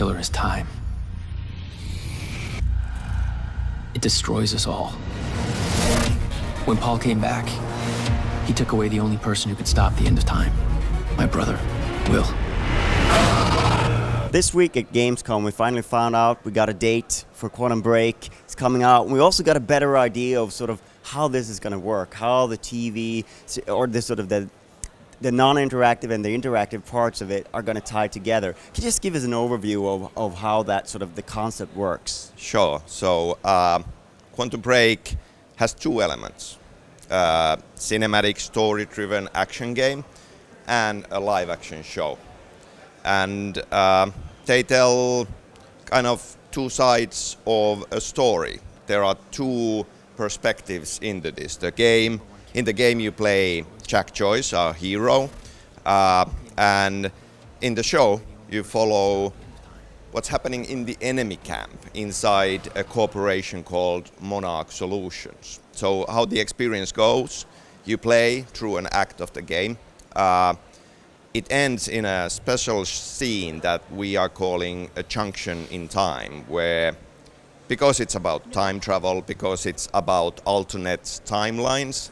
killer is time. It destroys us all. When Paul came back, he took away the only person who could stop the end of time. My brother, Will. This week at Gamescom, we finally found out we got a date for Quantum Break. It's coming out. We also got a better idea of sort of how this is going to work, how the TV or the sort of the non-interactive and the interactive parts of it are going to tie together. Can you just give us an overview of how that sort of the concept works? Sure. So Quantum Break has two elements: cinematic, story-driven action game and a live-action show. And they tell kind of two sides of a story. There are two perspectives into this. In the game you play Jack Joyce, our hero, and in the show you follow what's happening in the enemy camp inside a corporation called Monarch Solutions. So how the experience goes, you play through an act of the game. It ends in a special scene that we are calling a junction in time, where, because it's about time travel, because it's about alternate timelines,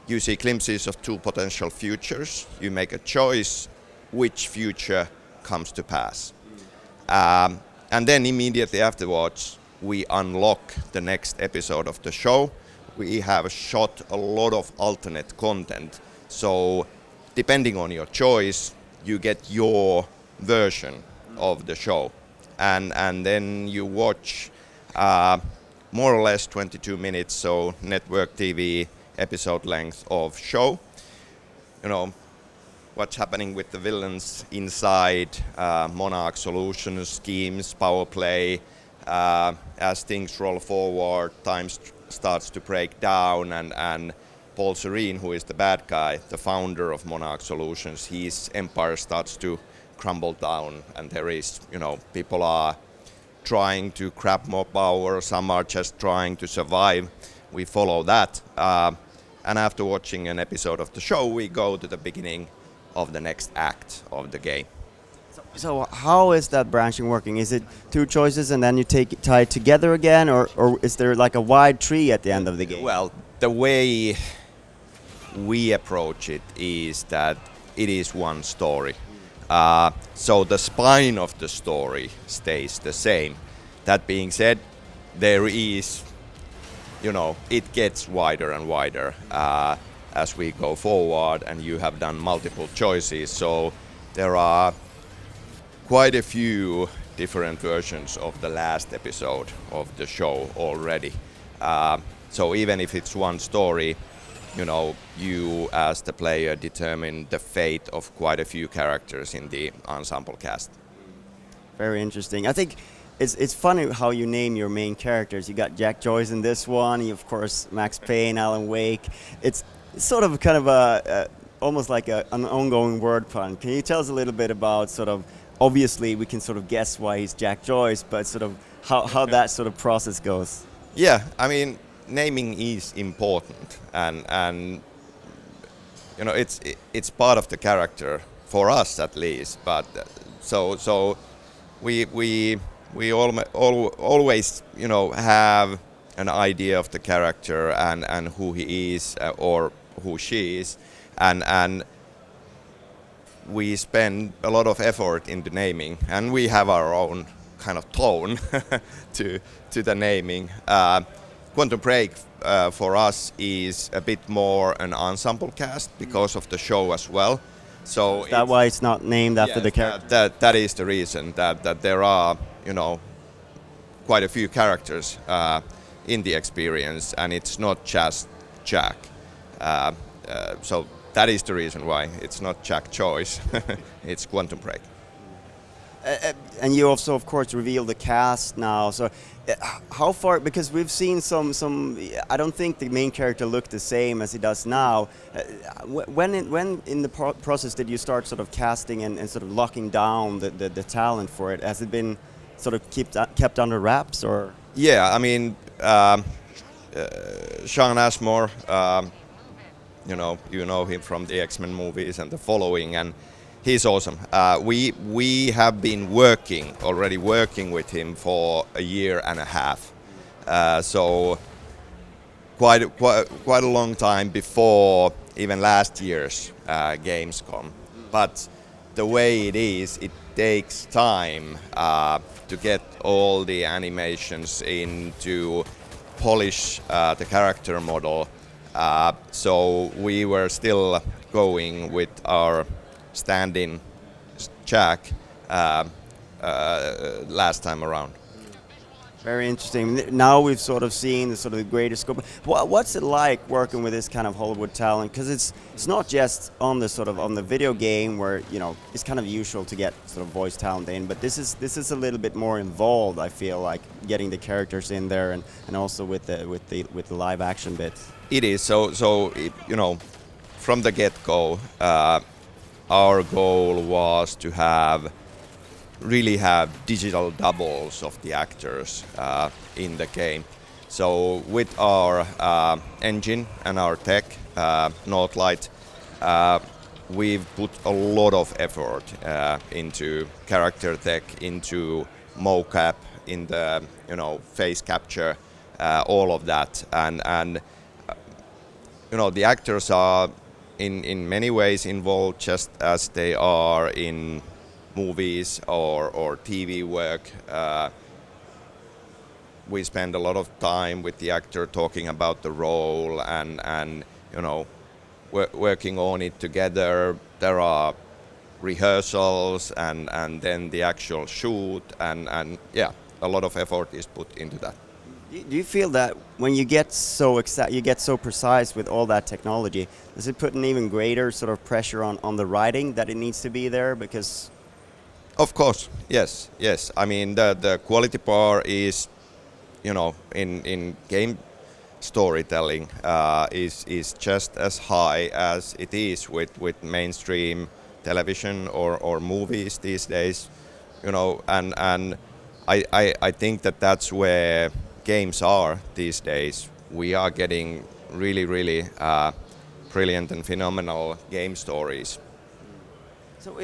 you see glimpses of two potential futures. You make a choice which future comes to pass. And then immediately afterwards, we unlock the next episode of the show. We have shot a lot of alternate content. So depending on your choice, you get your version of the show. And then you watch more or less 22 minutes, so network TV episode length of show. You know, what's happening with the villains inside Monarch Solutions, schemes, power play. As things roll forward, time starts to break down, and Paul Serene, who is the bad guy, the founder of Monarch Solutions, his empire starts to crumble down, and there is, people are trying to grab more power, some are just trying to survive. We follow that, and after watching an episode of the show, we go to the beginning of the next act of the game. So how is that branching working? Is it two choices and then you tie it together again, or is there like a wide tree at the end of the game? Well, the way we approach it is that it is one story. So the spine of the story stays the same. That being said, there is, it gets wider and wider as we go forward, and you have done multiple choices. So there are quite a few different versions of the last episode of the show already. So even if it's one story, you as the player determine the fate of quite a few characters in the ensemble cast. Very interesting. I think it's funny how you name your main characters. You got Jack Joyce in this one, you of course Max Payne, Alan Wake. It's sort of kind of almost like an ongoing word pun. Can you tell us a little bit about sort of, obviously we can sort of guess why he's Jack Joyce, but sort of how that sort of process goes? Yeah, I mean, naming is important, and it's part of the character for us at least. But so we always have an idea of the character and who he is or who she is, and we spend a lot of effort in the naming, and we have our own kind of tone to the naming. Quantum Break for us is a bit more an ensemble cast because of the show as well. So is that why it's not named after the character? That is the reason that there are quite a few characters in the experience, and it's not just Jack. So that is the reason why it's not Jack Joyce. It's Quantum Break. And you also, of course, reveal the cast now. So how far, because we've seen some I don't think the main character looked the same as he does now. When in the process did you start sort of casting and sort of locking down the talent for it? Has it been sort of kept under wraps, or? Yeah, I mean, Sean Ashmore, you know him from the X-Men movies and the following, and He's awesome. We have been already working with him for a year and a half. So quite a long time before even last year's Gamescom. But the way it takes time to get all the animations in, to polish the character model. So we were still going with our stand-in Jack last time around. Very interesting. Now we've sort of seen the sort of the greater scope. What's it like working with this kind of Hollywood talent? Because it's not just on the sort of on the video game where it's kind of usual to get sort of voice talent in, but this is a little bit more involved. I feel like getting the characters in there and also with the live action bits. It is so from the get-go, our goal was to really have digital doubles of the actors in the game. So with our engine and our tech, Northlight, we've put a lot of effort into character tech, into mocap, in the face capture, all of that, and the actors are in many ways involved just as they are in movies or TV work. We spend a lot of time with the actor talking about the role and working on it together. There are rehearsals and then the actual shoot and yeah, a lot of effort is put into that. Do you feel that when you get so precise with all that technology, does it put an even greater sort of pressure on the writing that it needs to be there? Because of course, yes. I mean, the quality bar is, in game storytelling, is just as high as it is with mainstream television or movies these days, and I think that's where games are these days. We are getting really brilliant and phenomenal game stories. So,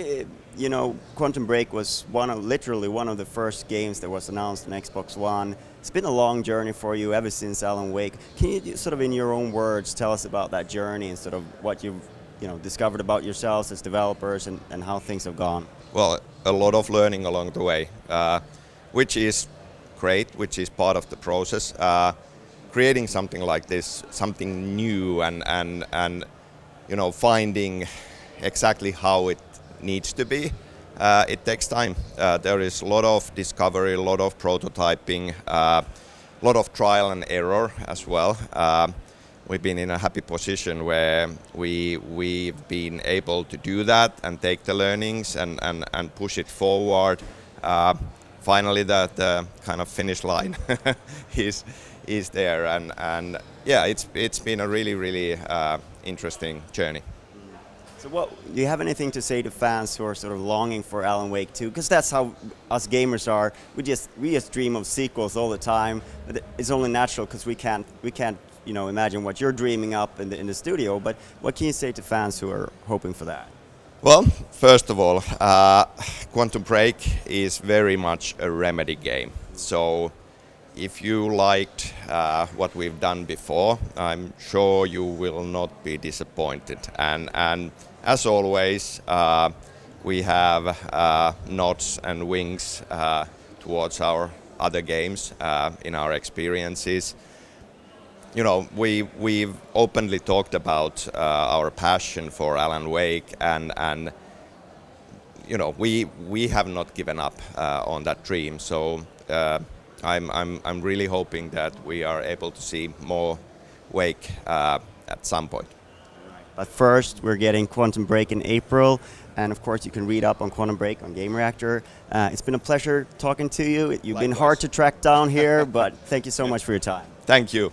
Quantum Break was literally one of the first games that was announced on Xbox One. It's been a long journey for you ever since Alan Wake. Can you sort of in your own words tell us about that journey and sort of what you've discovered about yourselves as developers and how things have gone? Well, a lot of learning along the way, which is great, which is part of the process. Creating something like this, something new and finding exactly how it needs to be. It takes time. There is a lot of discovery, a lot of prototyping, a lot of trial and error as well. We've been in a happy position where we've been able to do that and take the learnings and push it forward. Finally, the kind of finish line is there, and yeah, it's been a really interesting journey. So do you have anything to say to fans who are sort of longing for Alan Wake 2? Because that's how us gamers are. We just dream of sequels all the time. But it's only natural because we can't imagine what you're dreaming up in the studio. But what can you say to fans who are hoping for that? Well, first of all, Quantum Break is very much a Remedy game. So if you liked what we've done before, I'm sure you will not be disappointed. And as always, we have nods and winks towards our other games in our experiences. We've openly talked about our passion for Alan Wake, and we have not given up on that dream. So I'm really hoping that we are able to see more Wake at some point. But first, we're getting Quantum Break in April, and of course, you can read up on Quantum Break on Gamereactor. It's been a pleasure talking to you. You've been hard to track down here, but thank you so much for your time. Thank you.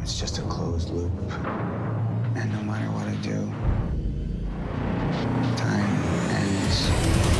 It's just a closed loop. And no matter what I do, time ends.